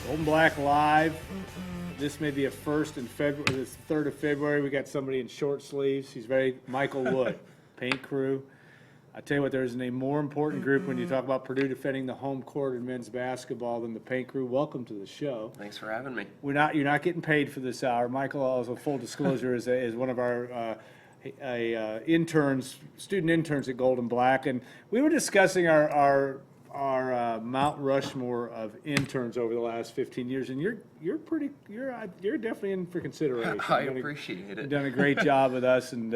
Golden Black Live. This may be a first in February. This 3rd of February. We got somebody in short sleeves. He's Michael Wood, paint crew. I tell you what, there isn't a more important group when you talk about Purdue defending the home court in men's basketball than the paint crew. Welcome to the show. Thanks for having me. You're not getting paid for this hour. Michael, also full disclosure, is one of our student interns at Golden Black, and we were discussing our Mount Rushmore of interns over the last 15 years, and you're definitely in for consideration. I appreciate it. You've done a great job with us, and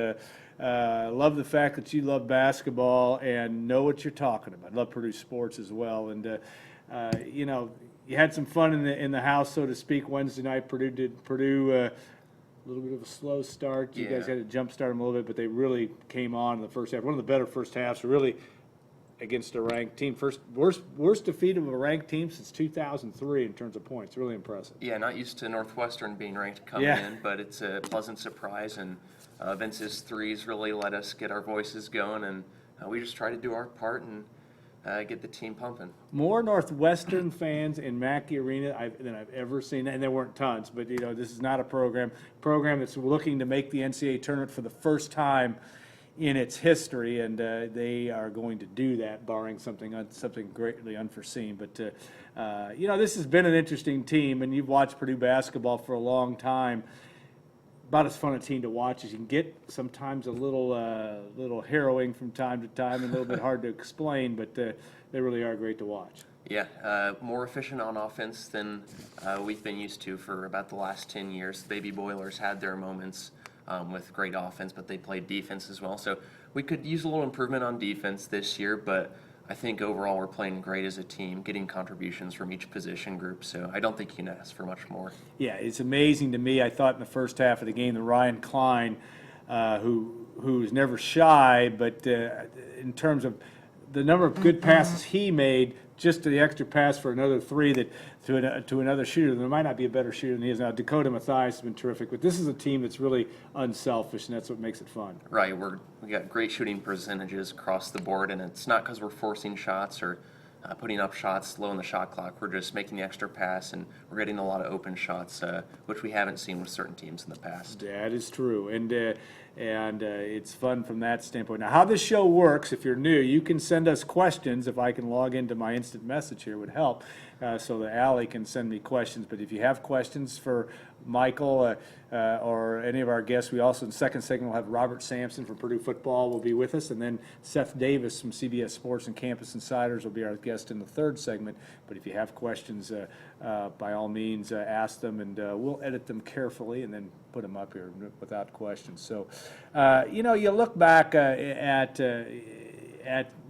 love the fact that you love basketball and know what you're talking about. Love Purdue sports as well, and you had some fun in the house, so to speak. Wednesday night, Purdue. A little bit of a slow start. You guys had to jump start them a little bit, but they really came on in the first half. One of the better first halves, really, against a ranked team. Worst defeat of a ranked team since 2003 in terms of points. Really impressive. Yeah, not used to Northwestern being ranked coming in, but it's a pleasant surprise. And Vince's threes really let us get our voices going, and we just try to do our part and get the team pumping. More Northwestern fans in Mackey Arena than I've ever seen, and there weren't tons. But this is not a program that's looking to make the NCAA tournament for the first time in its history, and they are going to do that, barring something greatly unforeseen. But this has been an interesting team, and you've watched Purdue basketball for a long time. About as fun a team to watch as you can get. Sometimes a little harrowing from time to time, and a little bit hard to explain, but they really are great to watch. Yeah, more efficient on offense than we've been used to for about the last 10 years. The Baby Boilers had their moments with great offense, but they played defense as well. So we could use a little improvement on defense this year, but I think overall we're playing great as a team, getting contributions from each position group. So I don't think you can ask for much more. Yeah, it's amazing to me. I thought in the first half of the game that Ryan Klein, who's never shy, but in terms of the number of good passes he made, just to the extra pass for another three to another shooter. There might not be a better shooter than he is now. Dakota Mathias has been terrific, but this is a team that's really unselfish, and that's what makes it fun. Right, we got great shooting percentages across the board, and it's not because we're forcing shots or putting up shots low in the shot clock. We're just making the extra pass, and we're getting a lot of open shots, which we haven't seen with certain teams in the past. That is true, and it's fun from that standpoint. Now, how this show works, if you're new, you can send us questions. If I can log into my instant message here, would help, so that Allie can send me questions. But if you have questions for Michael or any of our guests, we also in the second segment will have Robert Sampson from Purdue football will be with us, and then Seth Davis from CBS Sports and Campus Insiders will be our guest in the third segment. But if you have questions, by all means, ask them, and we'll edit them carefully and then put them up here without questions. So, you look back at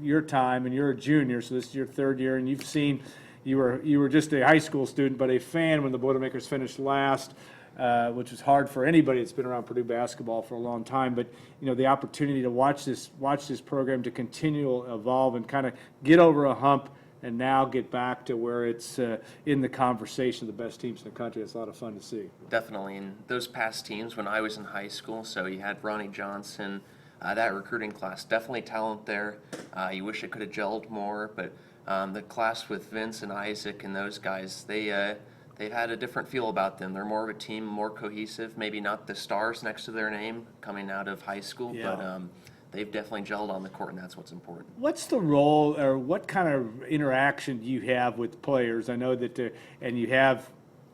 your time, and you're a junior, so this is your third year, and you've seen. You were just a high school student, but a fan when the Boilermakers finished last, which was hard for anybody that's been around Purdue basketball for a long time. But the opportunity to watch this program to continue to evolve and kind of get over a hump, and now get back to where it's in the conversation of the best teams in the country. It's a lot of fun to see. Definitely, and those past teams when I was in high school, so you had Ronnie Johnson, that recruiting class, definitely talent there. You wish it could have gelled more, but the class with Vince and Isaac and those guys, they've had a different feel about them. They're more of a team, more cohesive, maybe not the stars next to their name coming out of high school, but they've definitely gelled on the court, and that's what's important. What's the role, or what kind of interaction do you have with players? I know that, and you have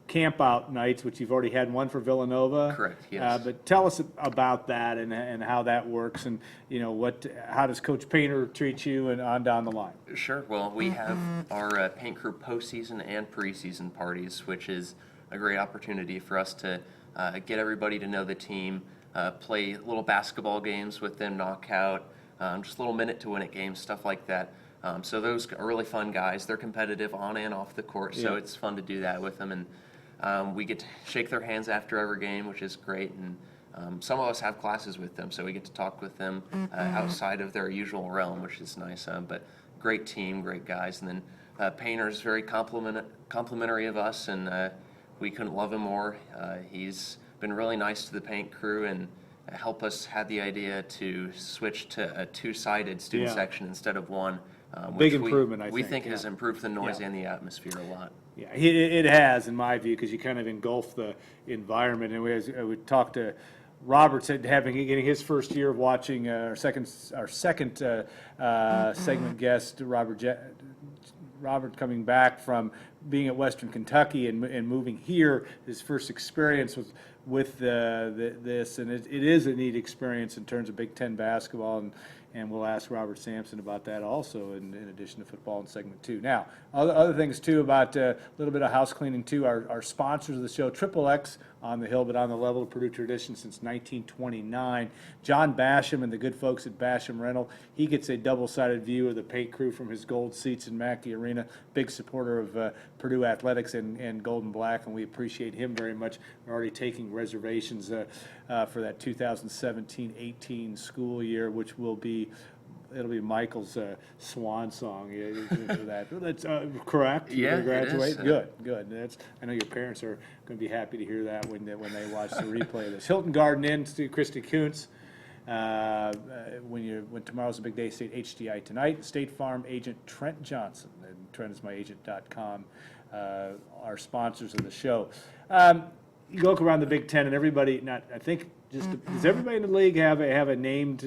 camp-out nights, which you've already had one for Villanova. Correct, yes. But tell us about that and how that works, and how does Coach Painter treat you and on down the line? Sure. Well, we have our paint crew postseason and preseason parties, which is a great opportunity for us to get everybody to know the team, play little basketball games with them, knockout, just little minute-to-win-it games, stuff like that. So those are really fun guys. They're competitive on and off the court, so it's fun to do that with them. And we get to shake their hands after every game, which is great. And some of us have classes with them, so we get to talk with them outside of their usual realm, which is nice. But great team, great guys. And then Painter's very complimentary of us, and we couldn't love him more. He's been really nice to the paint crew and help us have the idea to switch to a two-sided student section instead of one. which improvement, I we think, has yeah. improved the noise Yeah. and the atmosphere a lot. Yeah, it has, in my view, because you kind of engulf the environment. And we talked to Robert, said getting his first year of watching our second segment guest, Robert coming back from being at Western Kentucky and moving here, his first experience with this, and it is a neat experience in terms of Big Ten basketball, and we'll ask Robert Sampson about that also in addition to football in segment 2. Now, other things too about a little bit of house cleaning too. Our sponsors of the show, Triple X on the Hill, but on the level of Purdue tradition since 1929. John Basham and the good folks at Basham Rental. He gets a double-sided view of the paint crew from his gold seats in Mackey Arena. Big supporter of Purdue athletics and Gold and Black, and we appreciate him very much. We're already taking reservations for that 2017-18 school year, which will be. It'll be Michael's swan song. That's correct. You're Yeah, gonna graduate. it is. Good. I know your parents are going to be happy to hear that when they watch the replay of this. Hilton Garden Inn, Christy Kuntz. When tomorrow's a big day, State HDI tonight. State Farm agent Trent Johnson, and TrentIsMyAgent.com, are sponsors of the show. You look around the Big Ten, and everybody. Does everybody in the league have a named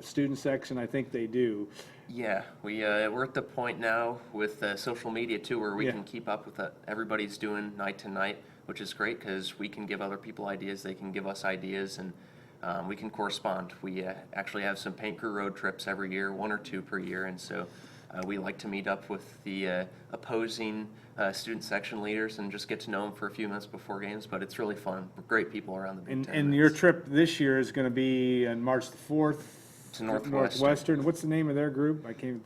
student section? I think they do. Yeah, we're at the point now with social media too, where we can keep up with what everybody's doing night to night, which is great because we can give other people ideas, they can give us ideas, and we can correspond. We actually have some paint crew road trips every year, 1 or 2 per year, and so we like to meet up with the opposing student section leaders and just get to know them for a few minutes before games, but it's really fun. We're great people around the Big Ten. And your trip this year is going to be on March the 4th to Northwestern. What's the name of their group? I'm going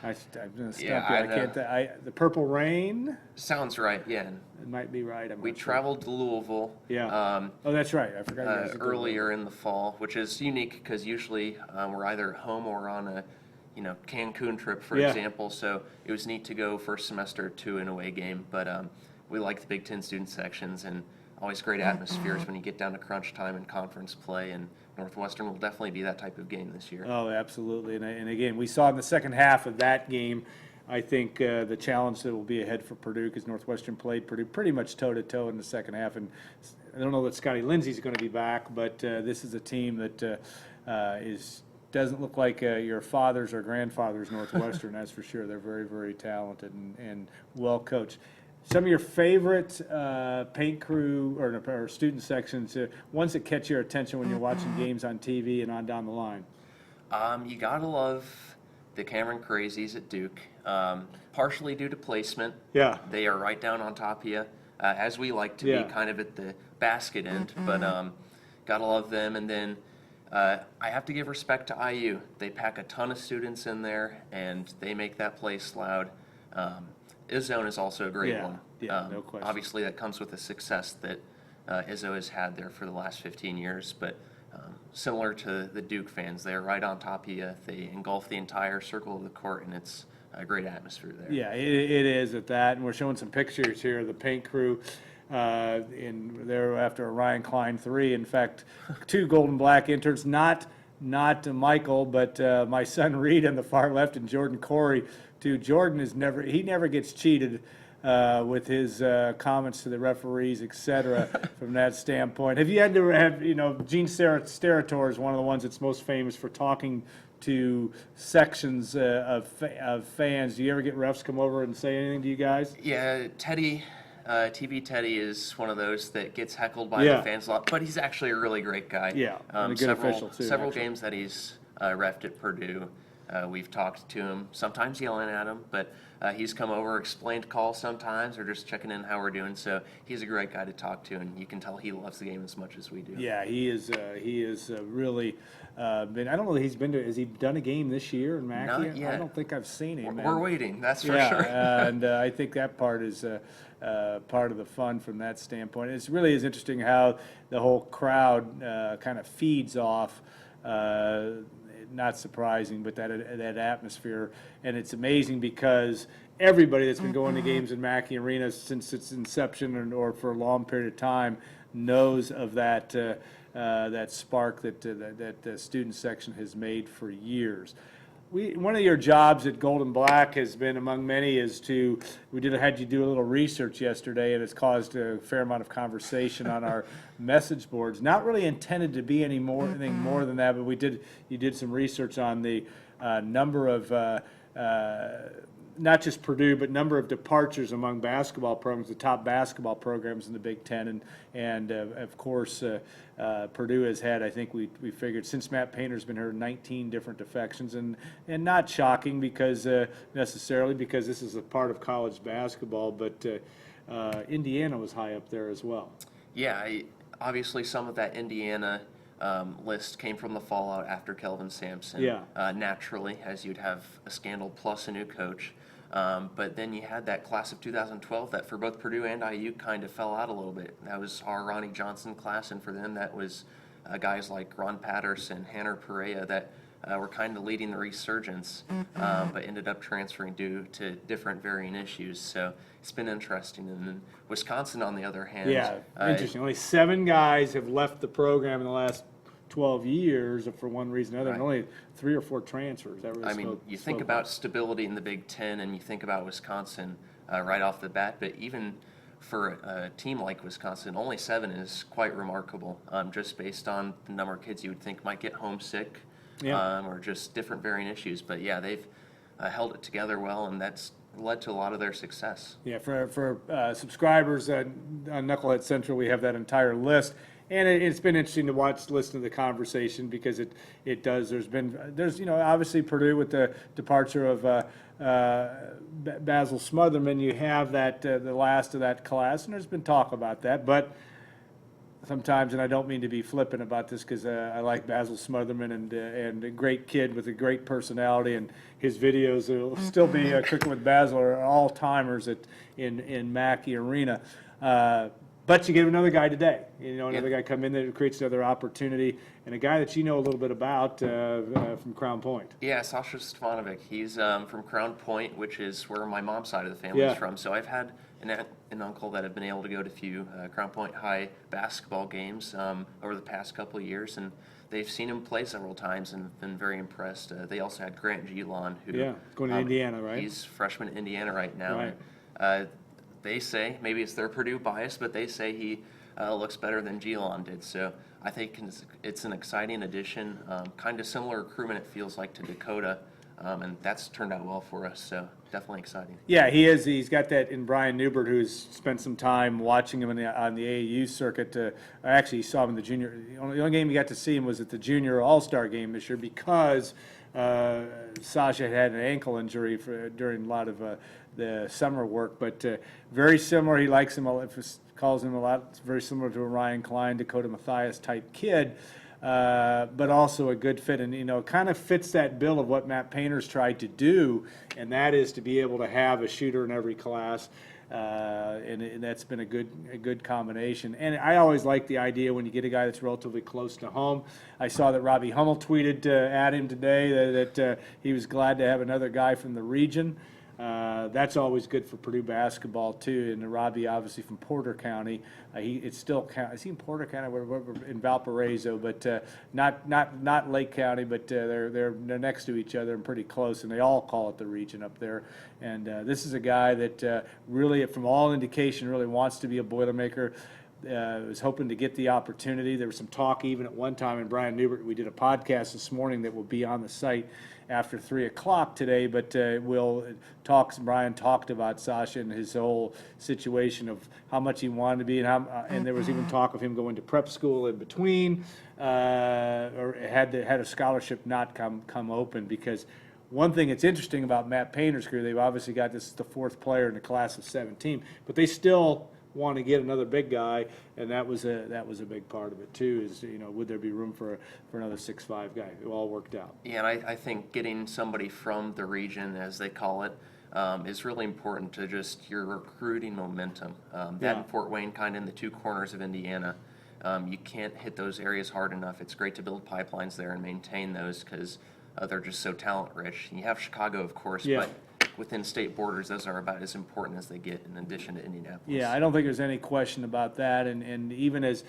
to stop you. I I can't. The Purple Rain. Sounds right. Yeah. It might be right. We traveled to Louisville. Yeah. Oh, that's right. I forgot. You guys Earlier in the fall, which is unique because usually we're either home or on a Cancun trip, for example. So it was neat to go first semester to an away game. But we like the Big Ten student sections, and always great atmospheres when you get down to crunch time and conference play. And Northwestern will definitely be that type of game this year. Oh, absolutely. And again, we saw in the second half of that game, I think the challenge that will be ahead for Purdue, because Northwestern played Purdue pretty much toe-to-toe in the second half. And I don't know that Scotty Lindsey's going to be back, but this is a team that doesn't look like your father's or grandfather's Northwestern, that's for sure. They're very, very talented and well coached. Some of your favorite paint crew or student sections, ones that catch your attention when you're watching games on TV and on down the line? You gotta love the Cameron Crazies at Duke, partially due to placement. Yeah. They are right down on top of you, as we like to be kind of at the basket end, but gotta love them. And then I have to give respect to IU. They pack a ton of students in there, and they make that place loud. Izzone is also a great one. Yeah, no question. Obviously, that comes with the success that Izzo has had there for the last 15 years, but similar to the Duke fans, they're right on top of you. They engulf the entire circle of the court, and it's a great atmosphere there. Yeah, it is at that, and we're showing some pictures here of the paint crew in there after a Ryan Klein 3. In fact, 2 Gold and Black interns, not Michael, but my son Reed on the far left and Jordan Corey. Jordan he never gets cheated with his comments to the referees, etc. From that standpoint. Have you had to have, Gene Steratore is one of the ones that's most famous for talking to sections of fans. Do you ever get refs come over and say anything to you guys? Yeah, Teddy, TV Teddy is one of those that gets heckled by the fans a lot, but he's actually a really great guy. Yeah, and a good official too. Several games that he's reffed at Purdue, we've talked to him, sometimes yelling at him, but he's come over, explained calls sometimes, or just checking in how we're doing. So he's a great guy to talk to, and you can tell he loves the game as much as we do. Yeah, he is really been. I don't know that he's been to. Has he done a game this year in Mackey? Not yet. I don't think I've seen him. We're waiting. That's for sure. And I think that part is part of the fun from that standpoint. It really is interesting how the whole crowd kind of feeds off. Not surprising, but that atmosphere, and it's amazing because everybody that's been going to games in Mackey Arena since its inception or for a long period of time knows of that that spark that the student section has made for years. one of your jobs at Golden Black has been, among many, had you do a little research yesterday, and it's caused a fair amount of conversation on our message boards. Not really intended to be anything more than that, but you did some research on the number of not just Purdue, but number of departures among basketball programs, the top basketball programs in the Big Ten, and of course Purdue has had, I think we figured, since Matt Painter's been here, 19 different defections, and not shocking because necessarily because this is a part of college basketball, but Indiana was high up there as well. Yeah, obviously some of that Indiana list came from the fallout after Kelvin Sampson. Yeah. Naturally, as you'd have a scandal plus a new coach. But then you had that class of 2012 that for both Purdue and IU kind of fell out a little bit. That was our Ronnie Johnson class, and for them that was guys like Ron Patterson, Hanner Perea that were kind of leading the resurgence, but ended up transferring due to different varying issues. So it's been interesting. And then Wisconsin, on the other hand. Yeah, interesting. Only 7 guys have left the program in the last 12 years for one reason or another, and only 3 or 4 transfers. That really you think about stability in the Big Ten, and you think about Wisconsin right off the bat, but even for a team like Wisconsin, only 7 is quite remarkable, just based on the number of kids you would think might get homesick, or just different varying issues. But yeah, they've held it together well, and that's led to a lot of their success. Yeah, for subscribers on Knucklehead Central, we have that entire list. And it's been interesting to listen to the conversation because it does. There's obviously Purdue with the departure of Basil Smotherman. You have that the last of that class, and there's been talk about that. But sometimes, and I don't mean to be flippant about this because I like Basil Smotherman and a great kid with a great personality, and his videos will still be Cooking with Basil are all timers in Mackey Arena. But you get another guy today, another guy come in that creates another opportunity, and a guy that you know a little bit about from Crown Point. Yeah, Sasha Stefanovic. He's from Crown Point, which is where my mom's side of the family is from. So I've had an aunt and uncle that have been able to go to a few Crown Point High basketball games over the past couple of years, and they've seen him play several times and been very impressed. They also had Grant Gelon, who going to Indiana, right? He's freshman at Indiana right now. Right. They say, maybe it's their Purdue bias, but they say he looks better than Gelon did. So I think it's an exciting addition, kind of similar recruitment it feels like to Dakota, and that's turned out well for us. So definitely exciting. Yeah, he is. He's got that in Brian Newbert, who's spent some time watching him on the AAU circuit. I actually saw him in the junior. The only game he got to see him was at the junior All-Star game this year because Sasha had an ankle injury during a lot of the summer work, but very similar. He likes him, calls him a lot. It's very similar to a Ryan Klein, Dakota Mathias type kid, but also a good fit, and kind of fits that bill of what Matt Painter's tried to do, and that is to be able to have a shooter in every class. And that's been a good combination. And I always like the idea when you get a guy that's relatively close to home. I saw that Robbie Hummel tweeted at him today that he was glad to have another guy from the region. That's always good for Purdue basketball too. And Robbie, obviously from Porter County, it's still is he in Porter County? We're in Valparaiso, but not Lake County. But they're next to each other and pretty close, and they all call it the region up there. And this is a guy that really, from all indication, really wants to be a Boilermaker. Was hoping to get the opportunity. There was some talk even at one time in Brian Newbert. We did a podcast this morning that will be on the site after 3 o'clock today, but Brian talked about Sasha and his whole situation of how much he wanted to be, and there was even talk of him going to prep school in between, or had a scholarship not come open, because one thing that's interesting about Matt Painter's career, they've obviously got the 4th player in the class of 17, but they still want to get another big guy, and that was a big part of it too. Is would there be room for another 6'5" guy? It all worked out. Yeah, and I think getting somebody from the region, as they call it, is really important to just your recruiting momentum. That and Fort Wayne, kind of in the 2 corners of Indiana, you can't hit those areas hard enough. It's great to build pipelines there and maintain those because they're just so talent rich. You have Chicago, of course, but within state borders, those are about as important as they get in addition to Indianapolis. Yeah, I don't think there's any question about that. And even as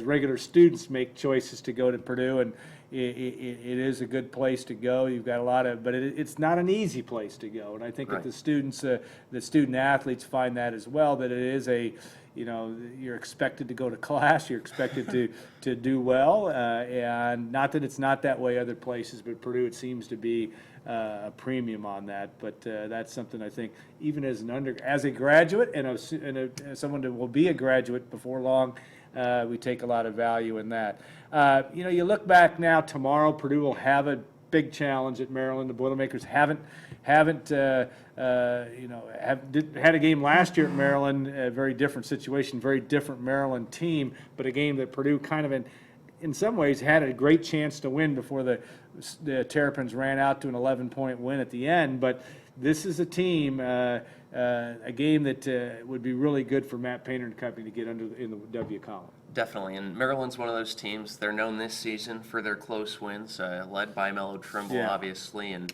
regular students make choices to go to Purdue, and it is a good place to go. You've got a lot of, but it's not an easy place to go. And I think that the students, the student athletes find that as well, that it is you're expected to go to class, you're expected to do well, and not that it's not that way other places, but Purdue, it seems to be a premium on that. But that's something I think, even as as a graduate and someone that will be a graduate before long, we take a lot of value in that. You look back now, tomorrow Purdue will have a big challenge at Maryland. The Boilermakers haven't had a game last year at Maryland, a very different situation, very different Maryland team, but a game that Purdue kind of in some ways had a great chance to win before the Terrapins ran out to an 11-point win at the end. But this is a team, a game that would be really good for Matt Painter and company to get in the W column. Definitely, and Maryland's one of those teams. They're known this season for their close wins, led by Melo Trimble, obviously, and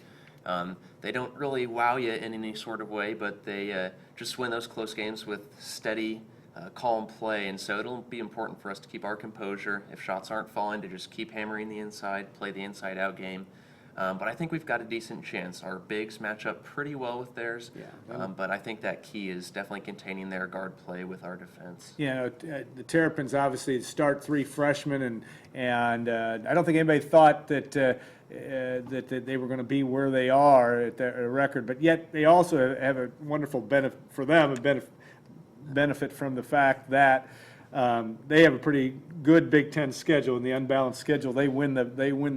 they don't really wow you in any sort of way, but they just win those close games with steady, calm play, and so it'll be important for us to keep our composure. If shots aren't falling, to just keep hammering the inside, play the inside-out game. But I think we've got a decent chance. Our bigs match up pretty well with theirs, but I think that key is definitely containing their guard play with our defense. The Terrapins obviously start 3 freshmen, and I don't think anybody thought that they were going to be where they are at their record, but yet they also have a wonderful benefit for them, benefit from the fact that they have a pretty good Big Ten schedule. In the unbalanced schedule, they win the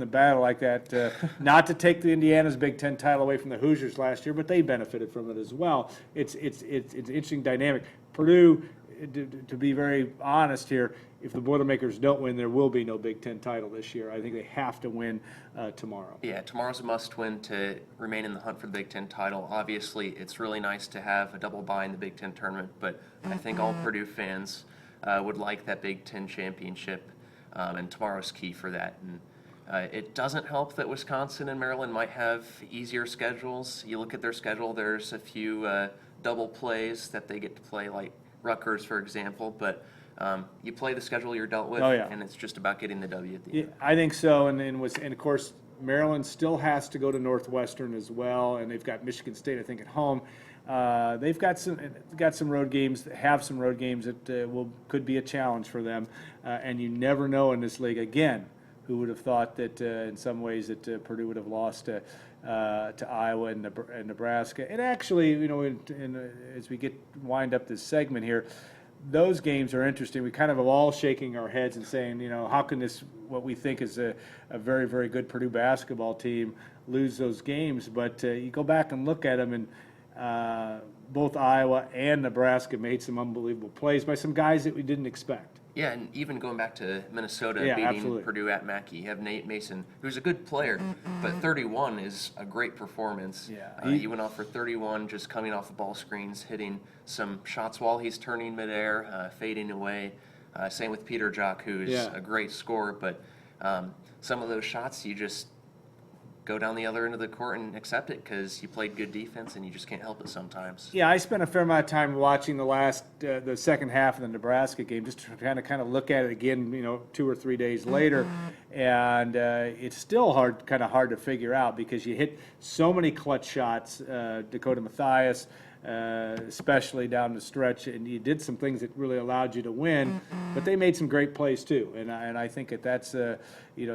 battle like that. Not to take the Indiana's Big Ten title away from the Hoosiers last year, but they benefited from it as well. It's an interesting dynamic. Purdue, to be very honest here, if the Boilermakers don't win, there will be no Big Ten title this year. I think they have to win tomorrow. Yeah, tomorrow's a must-win to remain in the hunt for the Big Ten title. Obviously, it's really nice to have a double bye in the Big Ten tournament, but I think all Purdue fans would like that Big Ten championship, and tomorrow's key for that. And it doesn't help that Wisconsin and Maryland might have easier schedules. You look at their schedule, there's a few double plays that they get to play, like Rutgers, for example, but you play the schedule you're dealt with, and it's just about getting the W at the end. I think so, and of course, Maryland still has to go to Northwestern as well, and they've got Michigan State, I think, at home. They've got some road games, that could be a challenge for them, and you never know in this league. Again, who would have thought that in some ways that Purdue would have lost to Iowa and Nebraska? And actually, as we wind up this segment here, those games are interesting. We kind of are all shaking our heads and saying, how can what we think is a very, very good Purdue basketball team, lose those games? But you go back and look at them, and both Iowa and Nebraska made some unbelievable plays by some guys that we didn't expect. Yeah, and even going back to Minnesota beating Purdue at Mackey, you have Nate Mason, who's a good player, but 31 is a great performance. Yeah, he went off for 31, just coming off the ball screens, hitting some shots while he's turning midair, fading away. Same with Peter Jock, who is a great scorer, but some of those shots you just go down the other end of the court and accept it because you played good defense and you just can't help it sometimes. Yeah, I spent a fair amount of time watching the second half of the Nebraska game just to kind of look at it again, 2 or 3 days later, and it's still kind of hard to figure out because you hit so many clutch shots, Dakota Mathias, especially down the stretch, and you did some things that really allowed you to win, but they made some great plays too, and I think that's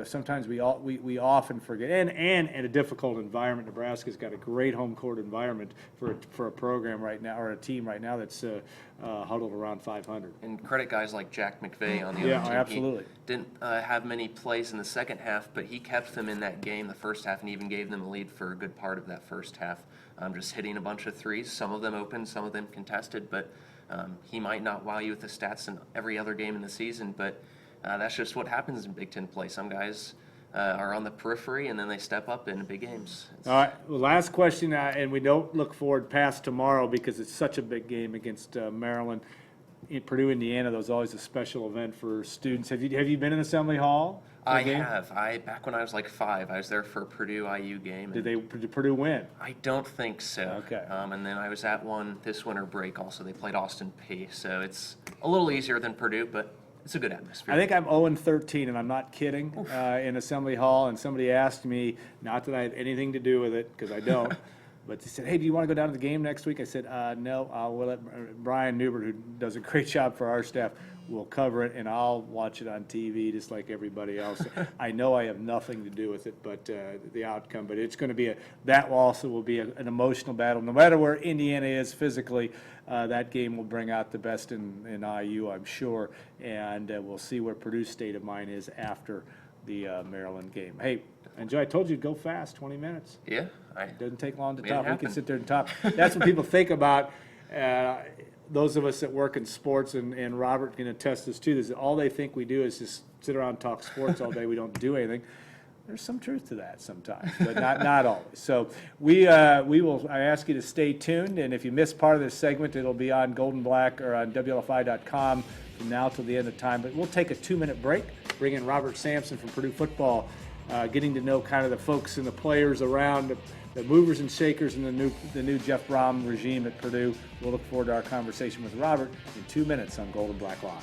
sometimes we often forget, and in a difficult environment. Nebraska's got a great home court environment for a program right now, or a team right now that's huddled around 500. And credit guys like Jack McVeigh on the other team. Yeah, absolutely. He didn't have many plays in the second half, but he kept them in that game the first half and even gave them a lead for a good part of that first half. Just hitting a bunch of threes, some of them open, some of them contested, but he might not wow you with the stats in every other game in the season, but that's just what happens in Big Ten play. Some guys are on the periphery, and then they step up in big games. All right, well, last question, and we don't look forward past tomorrow because it's such a big game against Maryland. In Purdue, Indiana, that was always a special event for students. Have you been in Assembly Hall? I have. Back when I was like 5, I was there for a Purdue IU game. Did Purdue win? I don't think so. Okay. And then I was at one this winter break also. They played Austin Peay, so it's a little easier than Purdue, but It's a good atmosphere. I think I'm 0-13, and I'm not kidding, in Assembly Hall, and somebody asked me, not that I have anything to do with it, because I don't, but they said, hey, do you want to go down to the game next week? I said, no, we'll let Brian Newbert, who does a great job for our staff, will cover it, and I'll watch it on TV just like everybody else. I know I have nothing to do with it, but the outcome. But it's going to be that also will be an emotional battle. No matter where Indiana is physically, that game will bring out the best in IU, I'm sure, and we'll see where Purdue's state of mind is after the Maryland game. Hey, enjoy. I told you to go fast, 20 minutes. Yeah. It doesn't take long to Made it top. We can happen. sit there and top. That's what people think about. Those of us that work in sports, and Robert can attest this too, is that all they think we do is just sit around and talk sports all day. We don't do anything. There's some truth to that sometimes, but not always. So we will. I ask you to stay tuned, and if you miss part of this segment, it'll be on Golden Black or on WLFI.com from now till the end of time. But we'll take a 2-minute break. Bring in Robert Sampson from Purdue football, getting to know kind of the folks and the players around. The movers and shakers in the new Jeff Brom regime at Purdue. We'll look forward to our conversation with Robert in 2 minutes on Golden Black Live.